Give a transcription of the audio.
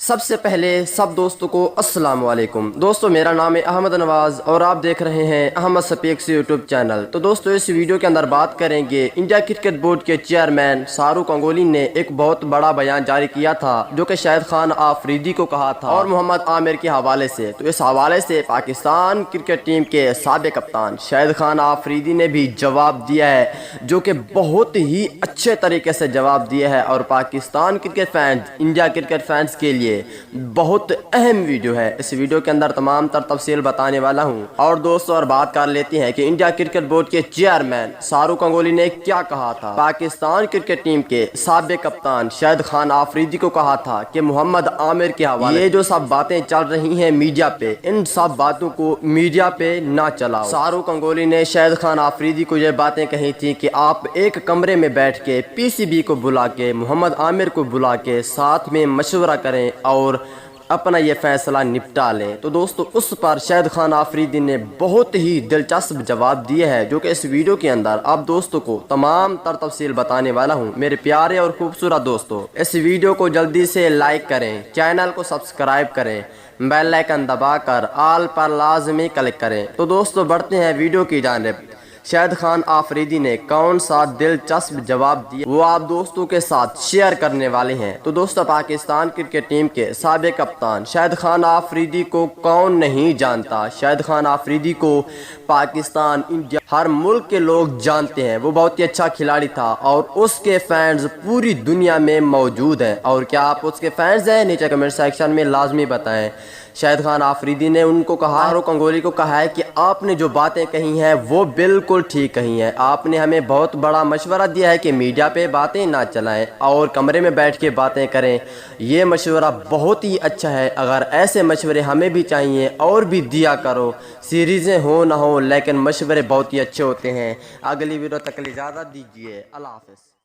सबसे पहले सब दोस्तों को अस्सलाम वालेकुम। दोस्तों मेरा नाम है अहमद नवाज़ और आप देख रहे हैं अहमद स्पीक्स यूट्यूब चैनल। तो दोस्तों इस वीडियो के अंदर बात करेंगे इंडिया क्रिकेट बोर्ड के चेयरमैन शाहरुख गंगोली ने एक बहुत बड़ा बयान जारी किया था जो कि शाहिद खान आफरीदी को कहा था और मोहम्मद आमिर के हवाले से। तो इस हवाले से पाकिस्तान क्रिकेट टीम के साबिक कप्तान शाहिद खान आफरीदी ने भी जवाब दिया है, जो कि बहुत ही अच्छे तरीके से जवाब दिया है और Pakistan cricket fans, India cricket fans के लिए बहुत अहम वीडियो है। इस वीडियो के अंदर तमाम तर तफसील बताने वाला हूं। और दोस्तों और बात कर लेते हैं कि इंडिया क्रिकेट बोर्ड के चेयरमैन शाहरुख गंगोली ने क्या कहा था। पाकिस्तान क्रिकेट टीम के साबिक कप्तान शाहिद खान आफरीदी को कहा था कि मोहम्मद आमिर के हवाले ये जो सब बातें चल रही हैं मीडिया पे, इन सब बातों को मीडिया पे ना चलाओ। शाहरुख गंगोली ने शाहिद खान आफरीदी को ये बातें कही थी कि आप एक कमरे में बैठ के पीसीबी को बुला के, मोहम्मद आमिर को बुला के साथ में मशवरा करें और अपना ये फैसला निपटा लें। तो दोस्तों उस पर शाहिद खान आफरीदी ने बहुत ही दिलचस्प जवाब दिए है, जो कि इस वीडियो के अंदर आप दोस्तों को तमाम तर तफसील बताने वाला हूं। मेरे प्यारे और खूबसूरत दोस्तों, इस वीडियो को जल्दी से लाइक करें, चैनल को सब्सक्राइब करें, बेल आइकन दबाकर ऑल पर लाजमी क्लिक करें। तो दोस्तों बढ़ते हैं वीडियो की जानिब। शाहिद खान आफरीदी ने कौन सा दिलचस्प जवाब दिया वो आप दोस्तों के साथ शेयर करने वाले हैं। तो दोस्तों पाकिस्तान क्रिकेट टीम के साबिक कप्तान शाहिद खान आफरीदी को कौन नहीं जानता। शाहिद खान आफरीदी को पाकिस्तान, इंडिया, हर मुल्क के लोग जानते हैं। वो बहुत ही अच्छा खिलाड़ी था और उसके फैंस पूरी दुनिया में मौजूद हैं। और क्या आप उसके फैंस हैं? नीचे कमेंट सेक्शन में लाजमी बताएं। शाहिद खान आफरीदी ने उनको कहा, शाहरुख गंगोली को कहा है कि आपने जो बातें कही हैं वो बिल्कुल ठीक कही हैं। आपने हमें बहुत बड़ा मशवरा दिया है कि मीडिया पे बातें ना चलाएं और कमरे में बैठ के बातें करें। ये मशवरा बहुत ही अच्छा है। अगर ऐसे मशवरे हमें भी चाहिए और भी दिया करो। सीरीज़ें हो ना हो लेकिन मशवरे बहुत ही अच्छे होते हैं। अगली वीडियो तक इजाज़त दीजिए। अल्लाह हाफ़िज़।